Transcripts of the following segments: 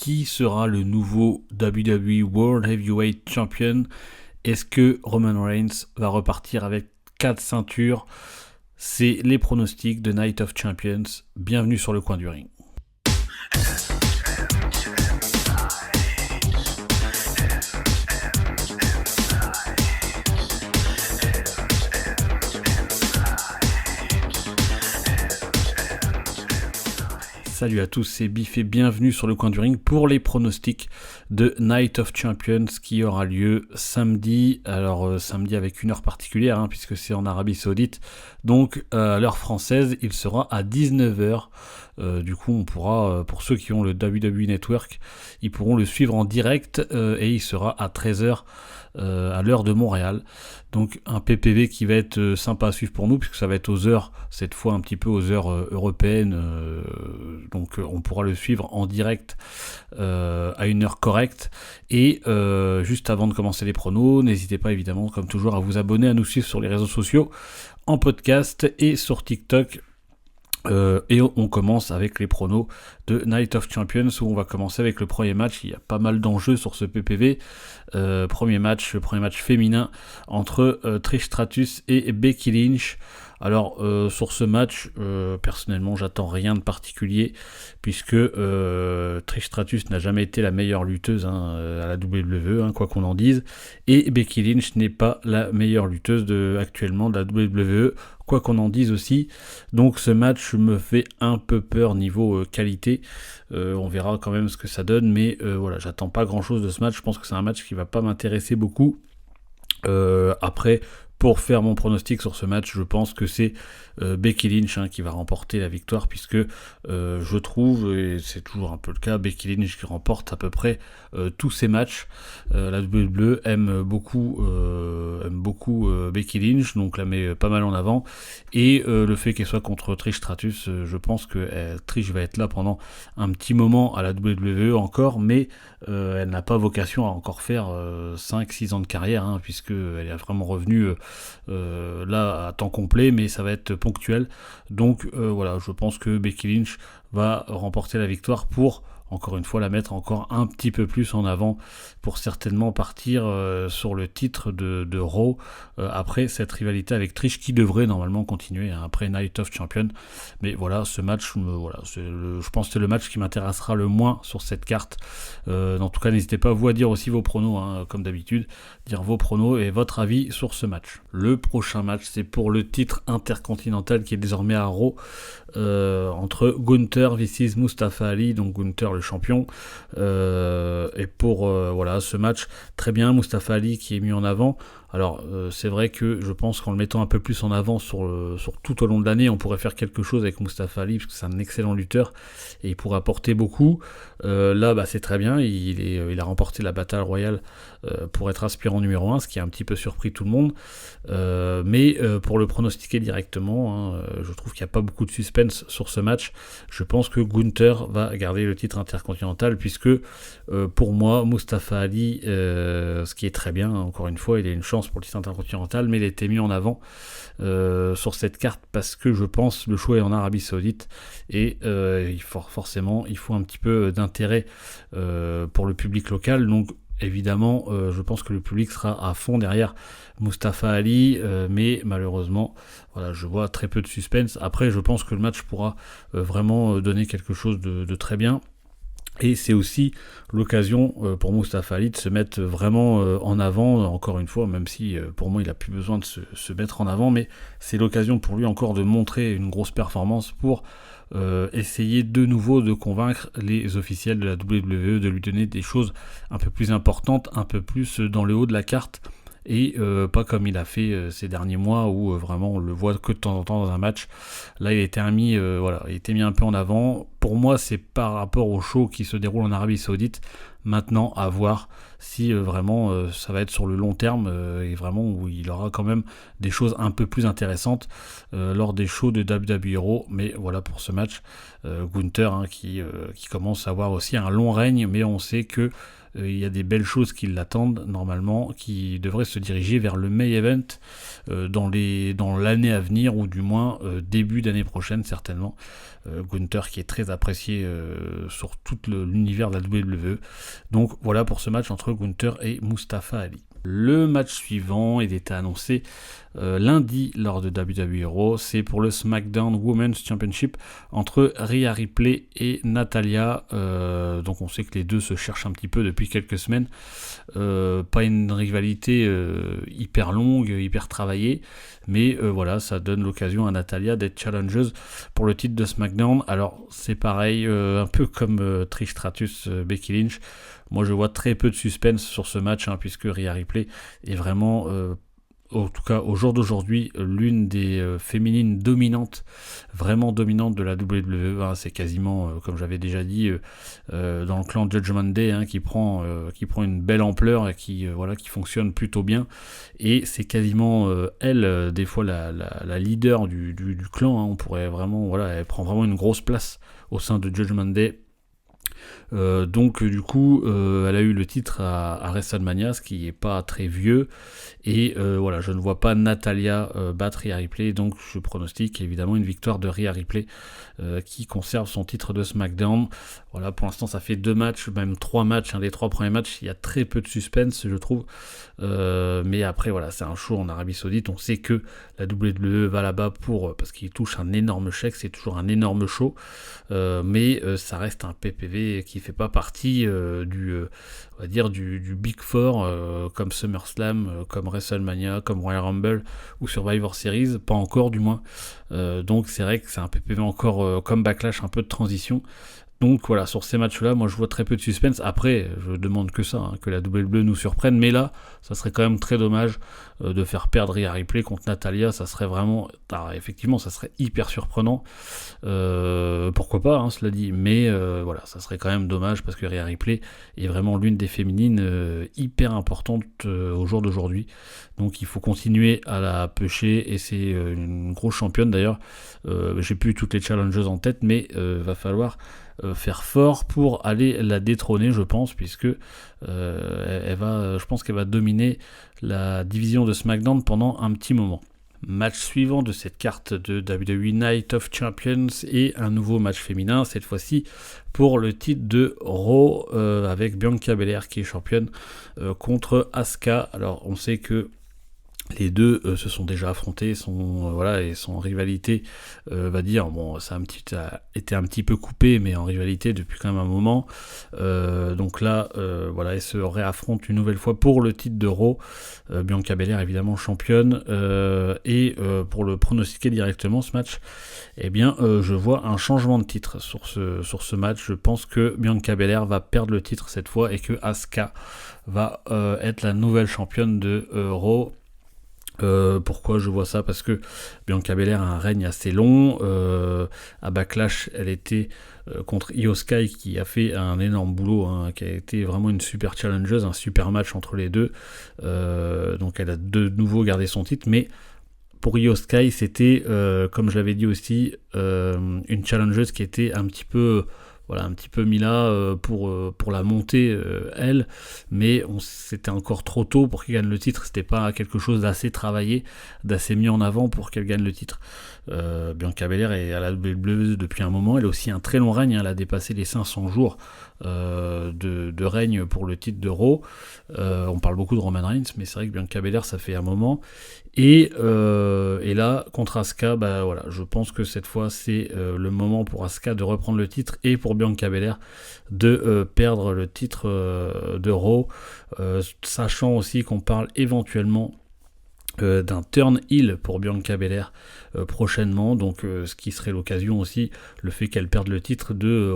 qui sera le nouveau WWE World Heavyweight Champion? Est-ce que Roman Reigns va repartir avec 4 ceintures? C'est les pronostics de Night of Champions. Bienvenue sur le coin du ring. Salut à tous, c'est Biff et bienvenue sur le coin du ring pour les pronostics de Night of Champions qui aura lieu samedi. Alors samedi avec une heure particulière puisque c'est en Arabie Saoudite. Donc à l'heure française, il sera à 19h. Du coup, on pourra, pour ceux qui ont le WWE Network, ils pourront le suivre en direct et il sera à 13h à l'heure de Montréal. Donc un PPV qui va être sympa à suivre pour nous puisque ça va être aux heures, cette fois un petit peu aux heures européennes. Donc on pourra le suivre en direct à une heure correcte. Et juste avant de commencer les pronos, n'hésitez pas évidemment comme toujours à vous abonner, à nous suivre sur les réseaux sociaux, en podcast et sur TikTok. Et on commence avec les pronos de Night of Champions où on va commencer avec le premier match. Il y a pas mal d'enjeux sur ce PPV. Premier match féminin entre Trish Stratus et Becky Lynch. Alors sur ce match, personnellement j'attends rien de particulier puisque Trish Stratus n'a jamais été la meilleure lutteuse à la WWE, quoi qu'on en dise, et Becky Lynch n'est pas la meilleure lutteuse actuellement de la WWE, quoi qu'on en dise aussi. Donc ce match me fait un peu peur niveau qualité. On verra quand même ce que ça donne, mais voilà, j'attends pas grand chose de ce match. Je pense que c'est un match qui va pas m'intéresser beaucoup. Après, pour faire mon pronostic sur ce match, je pense que c'est Becky Lynch qui va remporter la victoire puisque je trouve, et c'est toujours un peu le cas, Becky Lynch qui remporte à peu près tous ses matchs. La WWE aime beaucoup Becky Lynch, donc la met pas mal en avant. Et le fait qu'elle soit contre Trish Stratus, je pense que Trish va être là pendant un petit moment à la WWE encore, mais elle n'a pas vocation à encore faire 5-6 ans de carrière, puisqu'elle est vraiment revenue là à temps complet, mais ça va être ponctuel. Donc voilà, je pense que Becky Lynch va remporter la victoire pour, encore une fois, la mettre encore un petit peu plus en avant pour certainement partir sur le titre de Raw après cette rivalité avec Trish qui devrait normalement continuer après Night of Champions. Mais voilà, ce match, je pense que c'est le match qui m'intéressera le moins sur cette carte. En tout cas, n'hésitez pas vous à dire aussi vos pronos, comme d'habitude, dire vos pronos et votre avis sur ce match. Le prochain match, c'est pour le titre intercontinental qui est désormais à Raw entre Gunther vs Mustafa Ali, donc Gunther le champion, et pour ce match, très bien, Mustafa Ali qui est mis en avant. Alors c'est vrai que je pense qu'en le mettant un peu plus en avant sur tout au long de l'année, on pourrait faire quelque chose avec Mustafa Ali parce que c'est un excellent lutteur et il pourrait apporter beaucoup. Là c'est très bien, il a remporté la Battle Royale pour être aspirant numéro 1, ce qui a un petit peu surpris tout le monde. Mais pour le pronostiquer directement, je trouve qu'il n'y a pas beaucoup de suspense sur ce match. Je pense que Gunther va garder le titre intercontinental puisque pour moi Mustafa Ali, ce qui est très bien, encore une fois, il a une chance pour le titre intercontinental, mais il a été mis en avant sur cette carte parce que je pense le choix est en Arabie Saoudite et il faut un petit peu d'intérêt pour le public local. Donc évidemment, je pense que le public sera à fond derrière Mustafa Ali, mais malheureusement, voilà, je vois très peu de suspense. Après, je pense que le match pourra vraiment donner quelque chose de très bien. Et c'est aussi l'occasion pour Mustafa Ali de se mettre vraiment en avant, encore une fois, même si pour moi il n'a plus besoin de se mettre en avant, mais c'est l'occasion pour lui encore de montrer une grosse performance pour essayer de nouveau de convaincre les officiels de la WWE de lui donner des choses un peu plus importantes, un peu plus dans le haut de la carte. Et pas comme il a fait ces derniers mois où vraiment on le voit que de temps en temps dans un match. Là il a été mis un peu en avant. Pour moi c'est par rapport au show qui se déroule en Arabie Saoudite. Maintenant à voir si vraiment ça va être sur le long terme et vraiment où il aura quand même des choses un peu plus intéressantes lors des shows de WWE Raw. Mais voilà pour ce match, Gunther qui commence à avoir aussi un long règne, mais on sait que il y a des belles choses qui l'attendent normalement, qui devraient se diriger vers le main event dans l'année à venir, ou du moins début d'année prochaine certainement. Gunther qui est très apprécié sur tout l'univers de la WWE. Donc voilà pour ce match entre Gunther et Mustafa Ali. Le match suivant, il était annoncé lundi lors de WWE Raw, c'est pour le SmackDown Women's Championship entre Rhea Ripley et Natalya. Donc on sait que les deux se cherchent un petit peu depuis quelques semaines. Pas une rivalité hyper longue, hyper travaillée, mais voilà, ça donne l'occasion à Natalya d'être challengeuse pour le titre de SmackDown. Alors c'est pareil, un peu comme Trish Stratus, Becky Lynch. Moi je vois très peu de suspense sur ce match, puisque Rhea Ripley est vraiment, en tout cas au jour d'aujourd'hui, l'une des féminines dominantes, vraiment dominantes de la WWE. C'est quasiment, comme j'avais déjà dit, dans le clan Judgment Day, qui prend une belle ampleur et qui fonctionne plutôt bien. Et c'est quasiment elle, des fois la leader du clan. On pourrait vraiment, elle prend vraiment une grosse place au sein de Judgment Day. Donc du coup elle a eu le titre à WrestleMania, ce qui n'est pas très vieux, et je ne vois pas Natalya battre Rhea Ripley, donc je pronostique évidemment une victoire de Rhea Ripley qui conserve son titre de SmackDown. Voilà, pour l'instant ça fait 2 matchs, même 3 matchs, les 3 premiers matchs, il y a très peu de suspense je trouve, mais après c'est un show en Arabie Saoudite, on sait que la WWE va là-bas parce qu'il touche un énorme chèque, c'est toujours un énorme show, mais ça reste un PPV qui fait pas partie du Big Four, comme SummerSlam, comme WrestleMania, comme Royal Rumble ou Survivor Series, pas encore du moins. Donc c'est vrai que c'est un PPV encore comme Backlash, un peu de transition. Donc voilà, sur ces matchs-là, moi je vois très peu de suspense. Après, je demande que ça, que la WWE nous surprenne, mais là, ça serait quand même très dommage de faire perdre Rhea Ripley contre Natalya. Ça serait vraiment, effectivement, ça serait hyper surprenant. Pourquoi pas, cela dit, mais ça serait quand même dommage, parce que Rhea Ripley est vraiment l'une des féminines hyper importantes au jour d'aujourd'hui. Donc il faut continuer à la pêcher, et c'est une grosse championne d'ailleurs. J'ai plus toutes les challengeuses en tête, mais va falloir faire fort pour aller la détrôner, je pense, puisque je pense qu'elle va dominer la division de SmackDown pendant un petit moment. Match suivant de cette carte de WWE Night of Champions, et un nouveau match féminin, cette fois-ci pour le titre de Raw, avec Bianca Belair qui est championne contre Asuka. Alors on sait que les deux se sont déjà affrontés, et sont en rivalité, ça a été un petit peu coupé, mais en rivalité depuis quand même un moment. Donc là, elles se réaffrontent une nouvelle fois pour le titre de Raw. Bianca Belair évidemment championne, et pour le pronostiquer directement ce match, je vois un changement de titre sur ce match. Je pense que Bianca Belair va perdre le titre cette fois, et que Asuka va être la nouvelle championne de Raw. Pourquoi je vois ça? Parce que Bianca Belair a un règne assez long. À Backlash, elle était contre Io Sky, qui a fait un énorme boulot, qui a été vraiment une super challengeuse, un super match entre les deux. Donc elle a de nouveau gardé son titre, mais pour Io Sky, c'était, comme je l'avais dit aussi, une challengeuse qui était un petit peu mis là pour la montée, elle, mais c'était encore trop tôt pour qu'elle gagne le titre. C'était pas quelque chose d'assez travaillé, d'assez mis en avant pour qu'elle gagne le titre. Bianca Belair est à la WWE depuis un moment, elle a aussi un très long règne, elle a dépassé les 500 jours de règne pour le titre de Raw. On parle beaucoup de Roman Reigns, mais c'est vrai que Bianca Belair, ça fait un moment. Et là, contre Asuka, je pense que cette fois, c'est le moment pour Asuka de reprendre le titre, et pour Bianca Belair de perdre le titre de Raw, sachant aussi qu'on parle éventuellement d'un turn heel pour Bianca Belair prochainement, donc ce qui serait l'occasion aussi, le fait qu'elle perde le titre, de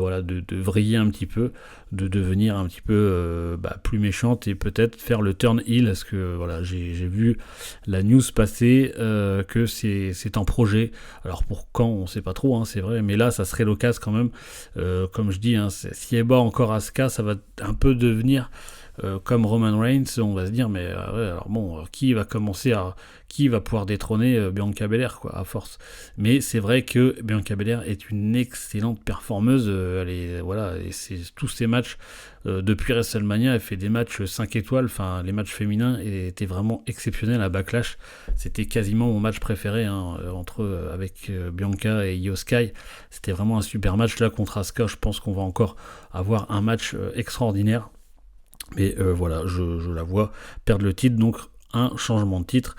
vriller un petit peu, de devenir un petit peu plus méchante, et peut-être faire le turn heel, parce que j'ai vu la news passer que c'est en projet. Alors pour quand, on sait pas trop, c'est vrai, mais là ça serait l'occasion quand même, comme je dis, si elle bat encore Asuka, ça va un peu devenir comme Roman Reigns, on va se dire mais ouais, alors bon, qui va pouvoir détrôner Bianca Belair quoi à force. Mais c'est vrai que Bianca Belair est une excellente performeuse, et c'est tous ces matchs depuis WrestleMania, elle fait des matchs 5 étoiles, enfin les matchs féminins étaient vraiment exceptionnels à Backlash. C'était quasiment mon match préféré avec Bianca et Io Sky. C'était vraiment un super match là contre Asuka. Je pense qu'on va encore avoir un match extraordinaire. Mais voilà, je la vois perdre le titre, donc un changement de titre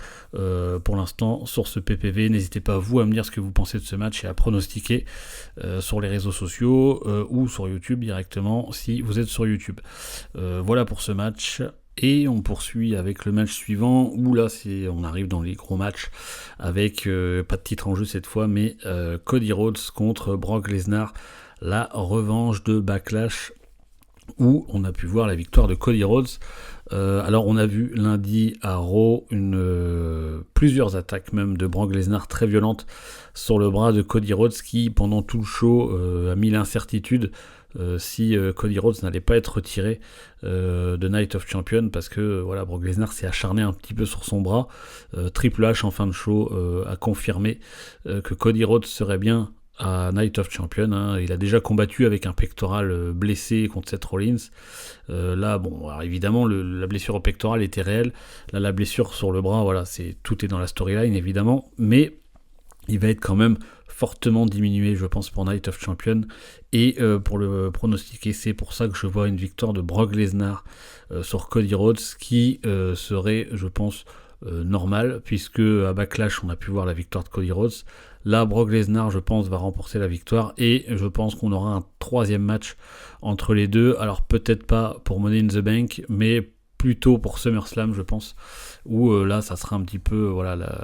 pour l'instant sur ce PPV. N'hésitez pas vous à me dire ce que vous pensez de ce match et à pronostiquer sur les réseaux sociaux ou sur YouTube directement si vous êtes sur YouTube. Voilà pour ce match. Et on poursuit avec le match suivant où là on arrive dans les gros matchs avec pas de titre en jeu cette fois, mais Cody Rhodes contre Brock Lesnar, la revanche de Backlash, où on a pu voir la victoire de Cody Rhodes. Alors on a vu lundi à Raw plusieurs attaques même de Brock Lesnar très violentes sur le bras de Cody Rhodes, qui pendant tout le show a mis l'incertitude si Cody Rhodes n'allait pas être retiré de Night of Champions, parce que voilà, Brock Lesnar s'est acharné un petit peu sur son bras. Triple H en fin de show a confirmé que Cody Rhodes serait bien à Night of Champions. Il a déjà combattu avec un pectoral blessé contre Seth Rollins. Là, bon, alors évidemment, la blessure au pectoral était réelle. Là, la blessure sur le bras, voilà, tout est dans la storyline, évidemment, mais il va être quand même fortement diminué, je pense, pour Night of Champions. Et pour le pronostiquer, c'est pour ça que je vois une victoire de Brock Lesnar sur Cody Rhodes, qui serait, je pense, normal, puisque à Backlash on a pu voir la victoire de Cody Rhodes. Là, Brock Lesnar, je pense, va remporter la victoire, et je pense qu'on aura un troisième match entre les deux. Alors peut-être pas pour Money in the Bank, mais plutôt pour SummerSlam, je pense, où là ça sera un petit peu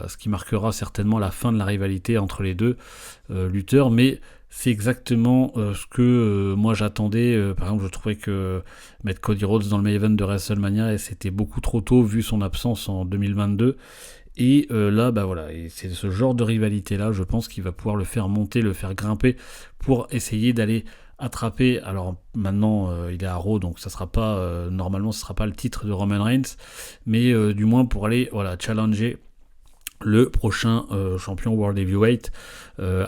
ce qui marquera certainement la fin de la rivalité entre les deux lutteurs. Mais c'est exactement ce que moi j'attendais. Par exemple, je trouvais que mettre Cody Rhodes dans le main event de WrestleMania, c'était beaucoup trop tôt vu son absence en 2022. Et là, et c'est ce genre de rivalité-là, je pense qu'il va pouvoir le faire monter, le faire grimper, pour essayer d'aller attraper. Alors maintenant, il est à Raw, donc ça sera pas, normalement, ce sera pas le titre de Roman Reigns, mais du moins pour aller challenger le prochain champion World Heavyweight.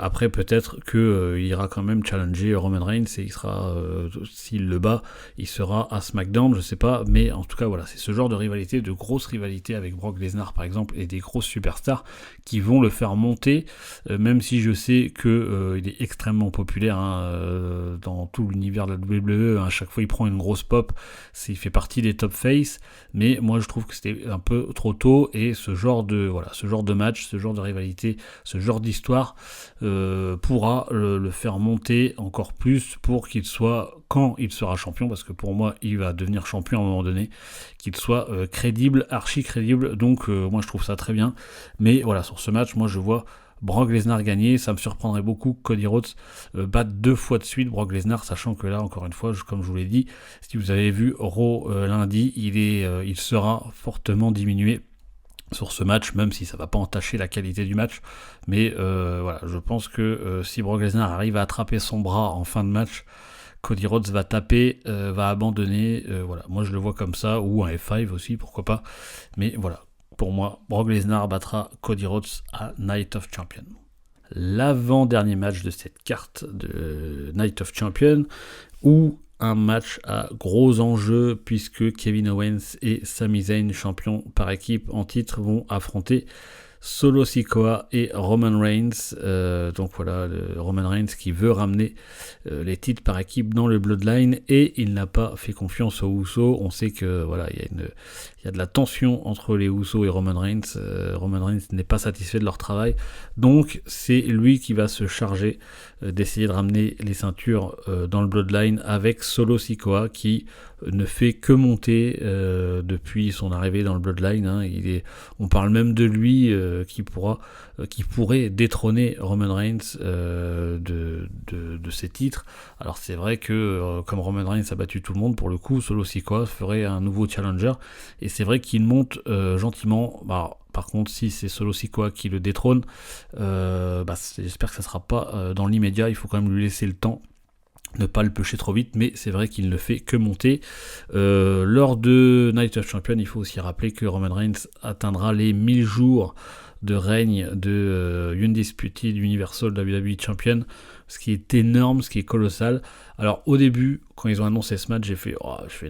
Après, peut-être qu'il ira quand même challenger Roman Reigns, et il sera, s'il le bat, il sera à SmackDown, je sais pas, mais en tout cas voilà, c'est ce genre de rivalité, de grosse rivalité avec Brock Lesnar par exemple, et des grosses superstars qui vont le faire monter, même si je sais que il est extrêmement populaire dans tout l'univers de la WWE. À chaque fois il prend une grosse pop, il fait partie des top face, mais moi je trouve que c'était un peu trop tôt, et ce genre de match, ce genre de rivalité, ce genre d'histoire pourra le faire monter encore plus, pour qu'il soit, quand il sera champion, parce que pour moi il va devenir champion à un moment donné, qu'il soit crédible, archi crédible. Donc moi je trouve ça très bien. Mais voilà, sur ce match, moi je vois Brock Lesnar gagner. Ça me surprendrait beaucoup que Cody Rhodes batte 2 fois de suite Brock Lesnar, sachant que là, encore une fois, comme je vous l'ai dit, si vous avez vu Raw lundi, il sera fortement diminué sur ce match, même si ça va pas entacher la qualité du match. Mais je pense que si Brock Lesnar arrive à attraper son bras en fin de match, Cody Rhodes va taper, va abandonner. Moi je le vois comme ça, ou un F5 aussi, pourquoi pas. Mais voilà, pour moi, Brock Lesnar battra Cody Rhodes à Night of Champions. L'avant-dernier match de cette carte de Night of Champions, où un match à gros enjeux, puisque Kevin Owens et Sami Zayn, champions par équipe en titre, vont affronter Solo Sikoa et Roman Reigns. Donc voilà, Roman Reigns qui veut ramener les titres par équipe dans le Bloodline, et il n'a pas fait confiance aux Usos. On sait que il y a de la tension entre les Usos et Roman Reigns. Roman Reigns n'est pas satisfait de leur travail, donc c'est lui qui va se charger d'essayer de ramener les ceintures dans le Bloodline, avec Solo Sikoa qui ne fait que monter depuis son arrivée dans le Bloodline. On parle même de lui qui pourrait détrôner Roman Reigns de ses titres. Alors c'est vrai que comme Roman Reigns a battu tout le monde, pour le coup Solo Sikoa ferait un nouveau challenger, et c'est vrai qu'il monte gentiment. Par contre, si c'est Solo Sikoa qui le détrône, j'espère que ça sera pas dans l'immédiat. Il faut quand même lui laisser le temps ne pas le pêcher trop vite, mais c'est vrai qu'il ne fait que monter. Lors de Night of Champions, il faut aussi rappeler que Roman Reigns atteindra les 1000 jours de règne de Undisputed Universal WWE Champion, ce qui est énorme, ce qui est colossal. Alors au début, quand ils ont annoncé ce match, j'ai fait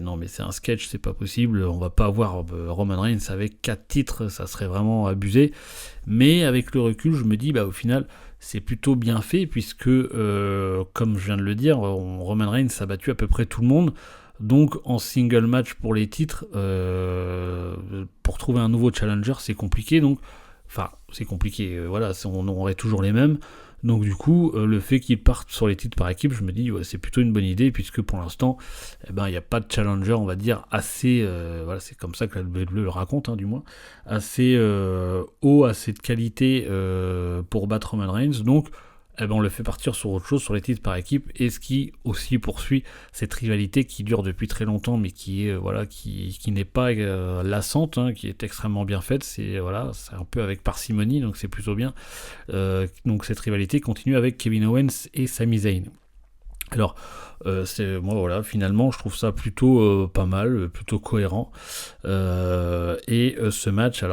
non mais c'est un sketch, c'est pas possible, on va pas avoir Roman Reigns avec 4 titres, ça serait vraiment abusé. Mais avec le recul, je me dis au final, c'est plutôt bien fait puisque, comme je viens de le dire, Roman Reigns a battu à peu près tout le monde. Donc en single match pour les titres, pour trouver un nouveau challenger, c'est compliqué. C'est compliqué. On aurait toujours les mêmes. Donc du coup, le fait qu'ils partent sur les titres par équipe, je me dis c'est plutôt une bonne idée puisque pour l'instant, il n'y a pas de challenger, on va dire assez. C'est comme ça que la WWE le raconte, du moins, assez haut, assez de qualité pour battre Roman Reigns. Donc on le fait partir sur autre chose, sur les titres par équipe, et ce qui aussi poursuit cette rivalité qui dure depuis très longtemps, mais qui est qui n'est pas lassante, qui est extrêmement bien faite. C'est un peu avec parcimonie, donc c'est plutôt bien. Donc cette rivalité continue avec Kevin Owens et Sami Zayn. Alors, finalement, je trouve ça plutôt pas mal, plutôt cohérent. Ce match, ça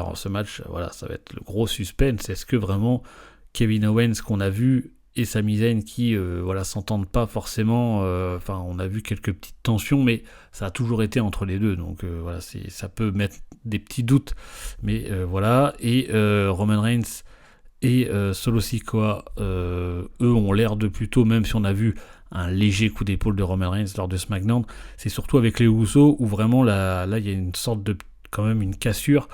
va être le gros suspense. Est-ce que vraiment Kevin Owens qu'on a vu et Sami Zayn qui s'entendent pas forcément, on a vu quelques petites tensions, mais ça a toujours été entre les deux, donc ça peut mettre des petits doutes, mais Roman Reigns et Solo Sikoa, eux ont l'air de plutôt, même si on a vu un léger coup d'épaule de Roman Reigns lors de SmackDown, c'est surtout avec les Usos où vraiment là il y a une sorte de, quand même une cassure.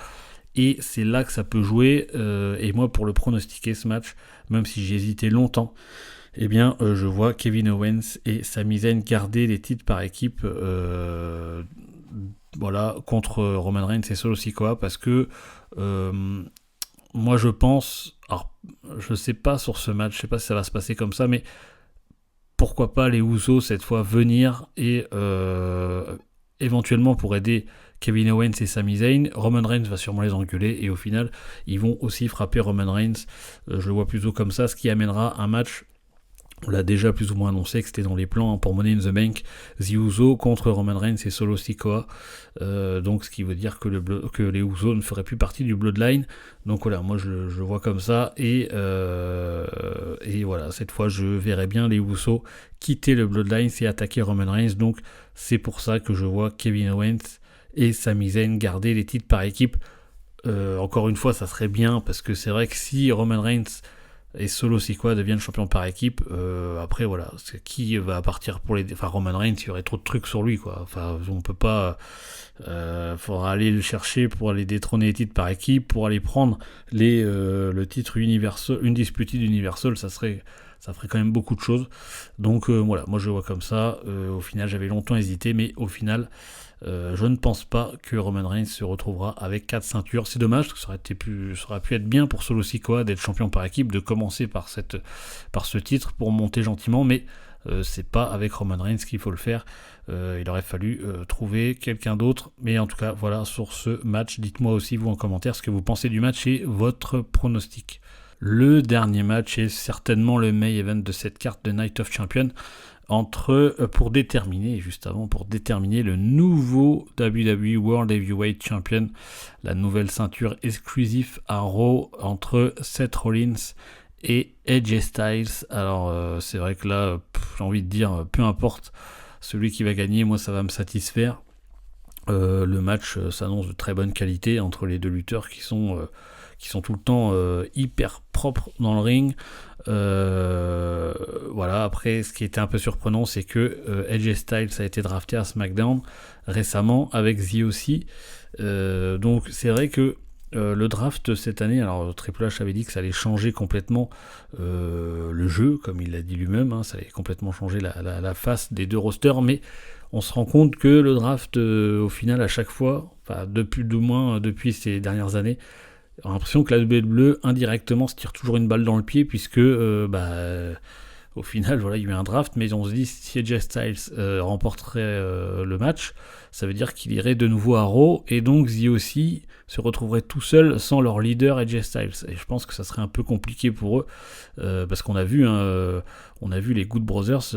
Et c'est là que ça peut jouer. Et moi, pour le pronostiquer ce match, même si j'ai hésité longtemps, je vois Kevin Owens et Sami Zayn garder les titres par équipe contre Roman Reigns et Solo Sikoa, parce que moi je pense, alors je sais pas sur ce match, je sais pas si ça va se passer comme ça, mais pourquoi pas les Usos cette fois venir et éventuellement pour aider Kevin Owens et Sami Zayn. Roman Reigns va sûrement les engueuler et au final ils vont aussi frapper Roman Reigns. Je le vois plutôt comme ça, ce qui amènera un match, on l'a déjà plus ou moins annoncé que c'était dans les plans pour Money in the Bank, The Usos contre Roman Reigns et Solo Sikoa, donc ce qui veut dire que les Usos ne feraient plus partie du Bloodline. Donc moi je le vois comme ça, et cette fois je verrai bien les Usos quitter le Bloodline et attaquer Roman Reigns. Donc c'est pour ça que je vois Kevin Owens et Sami Zayn garder les titres par équipe. Encore une fois, ça serait bien, parce que c'est vrai que si Roman Reigns et Solo Sikoa deviennent champions par équipe, après c'est qui va partir pour les... Roman Reigns, il y aurait trop de trucs sur lui, quoi. On peut pas... faudra aller le chercher pour aller détrôner les titres par équipe, pour aller prendre le titre Universal, Undisputed Universal, ça ferait quand même beaucoup de choses. Donc moi je vois comme ça. Au final, j'avais longtemps hésité, mais au final, je ne pense pas que Roman Reigns se retrouvera avec 4 ceintures. C'est dommage, parce que ça aurait pu être bien pour Solo Sikoa d'être champion par équipe, de commencer par ce titre pour monter gentiment, mais c'est pas avec Roman Reigns qu'il faut le faire. Il aurait fallu trouver quelqu'un d'autre. Mais en tout cas, voilà sur ce match. Dites-moi aussi vous en commentaire ce que vous pensez du match et votre pronostic. Le dernier match est certainement le main event de cette carte de Night of Champions, pour déterminer le nouveau WWE World Heavyweight Champion, la nouvelle ceinture exclusive à Raw entre Seth Rollins et AJ Styles. Alors c'est vrai que là, j'ai envie de dire, peu importe celui qui va gagner, moi ça va me satisfaire. Le match s'annonce de très bonne qualité entre les deux lutteurs qui sont tout le temps hyper propres dans le ring. Après, ce qui était un peu surprenant, c'est que AJ Styles a été drafté à SmackDown récemment avec The OC. Donc c'est vrai que le draft cette année, alors Triple H avait dit que ça allait changer complètement le jeu, comme il l'a dit lui-même, ça allait complètement changer la face des deux rosters, mais on se rend compte que le draft, au final, à chaque fois, depuis ces dernières années, on a l'impression que la WWE indirectement se tire toujours une balle dans le pied, puisque Au final, voilà, il y a eu un draft, mais on se dit si AJ Styles remporterait le match, ça veut dire qu'il irait de nouveau à Raw, et donc The OC se retrouverait tout seul sans leur leader AJ Styles. Et je pense que ça serait un peu compliqué pour eux, parce qu'on a vu, on a vu les Good Brothers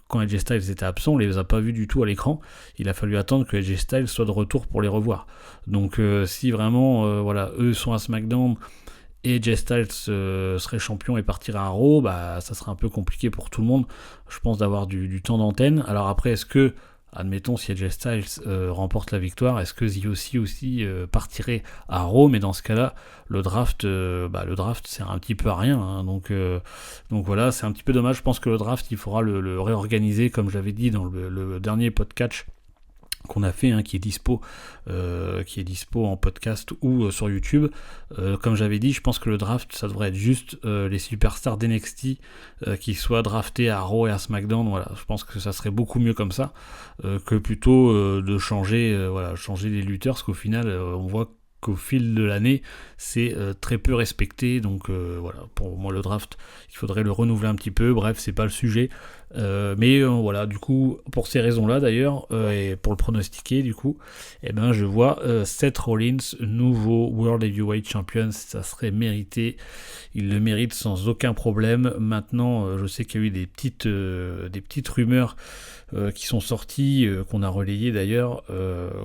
quand AJ Styles était absent, on les a pas vus du tout à l'écran. Il a fallu attendre que AJ Styles soit de retour pour les revoir. Donc si vraiment, voilà, eux sont à SmackDown, et AJ Styles serait champion et partirait à Raw, bah ça serait un peu compliqué pour tout le monde, je pense, d'avoir du temps d'antenne. Alors après, est-ce que, admettons, si AJ Styles remporte la victoire, est-ce que The OC aussi partirait à Raw? Mais dans ce cas-là, le draft sert un petit peu à rien, hein. Donc voilà, c'est un petit peu dommage. Je pense que le draft, il faudra le réorganiser, comme j'avais dit dans le dernier podcast qu'on a fait, hein, qui est dispo en podcast ou sur YouTube. Comme j'avais dit, je pense que le draft, ça devrait être juste les superstars d'NXT qui soient draftés à Raw et à SmackDown. Voilà, je pense que ça serait beaucoup mieux comme ça que plutôt de changer les lutteurs, parce qu'au final, on voit qu'au fil de l'année, c'est très peu respecté. Donc voilà, pour moi, le draft, il faudrait le renouveler un petit peu. Bref, c'est pas le sujet. Mais voilà, du coup, pour ces raisons-là d'ailleurs, et pour le pronostiquer, du coup, je vois Seth Rollins, nouveau World Heavyweight Champion. Ça serait mérité. Il le mérite sans aucun problème. Maintenant, je sais qu'il y a eu des petites rumeurs qui sont sorties, qu'on a relayées d'ailleurs,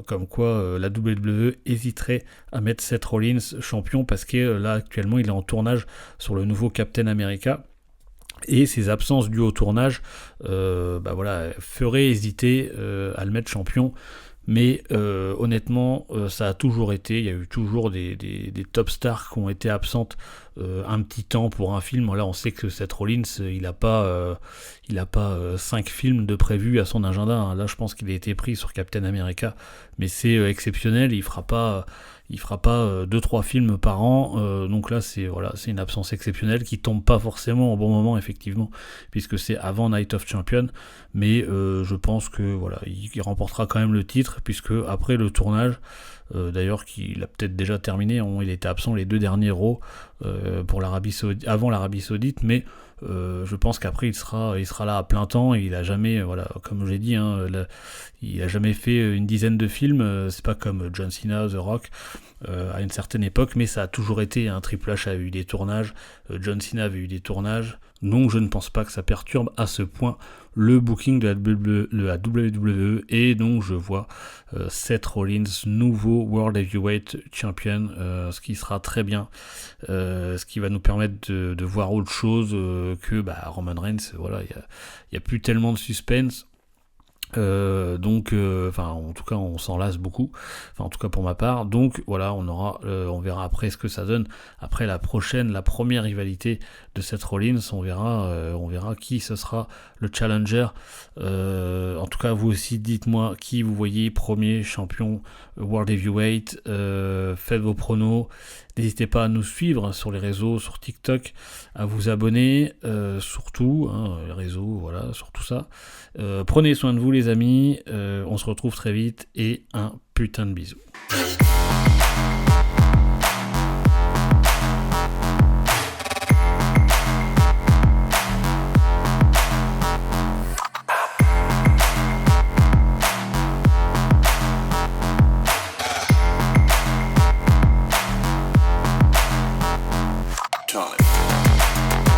comme quoi la WWE hésiterait à mettre Seth Rollins champion, parce que là actuellement il est en tournage sur le nouveau Captain America. Et ses absences dues au tournage feraient hésiter à le mettre champion. Mais honnêtement, ça a toujours été, il y a eu toujours des top stars qui ont été absentes un petit temps pour un film. Là, on sait que Seth Rollins, il n'a pas 5 films de prévus à son agenda, hein. Là, je pense qu'il a été pris sur Captain America, mais c'est exceptionnel. Il fera pas 2-3 films par an, donc là c'est une absence exceptionnelle qui tombe pas forcément au bon moment, effectivement, puisque c'est avant Night of Champions, mais je pense que voilà, il remportera quand même le titre, puisque après le tournage, d'ailleurs qu'il a peut-être déjà terminé, il était absent les 2 derniers Raw pour avant l'Arabie Saoudite, mais je pense qu'après il sera là à plein temps, et il a jamais, comme j'ai dit, il a jamais fait une dizaine de films. C'est pas comme John Cena, The Rock à une certaine époque, mais ça a toujours été, un Triple H a eu des tournages, John Cena avait eu des tournages, donc je ne pense pas que ça perturbe à ce point le booking de la WWE, et donc je vois Seth Rollins nouveau World Heavyweight Champion, ce qui sera très bien, ce qui va nous permettre de voir autre chose que Roman Reigns. Voilà, il y a plus tellement de suspense. En tout cas on s'en lasse beaucoup, en tout cas pour ma part. Donc voilà, on verra après ce que ça donne après la première rivalité de Seth Rollins. On verra qui ce sera le challenger. En tout cas, vous aussi, dites-moi qui vous voyez premier champion World Heavyweight. Faites vos pronos. N'hésitez pas à nous suivre sur les réseaux, sur TikTok, à vous abonner, surtout, les réseaux, voilà, sur tout ça. Prenez soin de vous, les amis. On se retrouve très vite, et un putain de bisou. Time.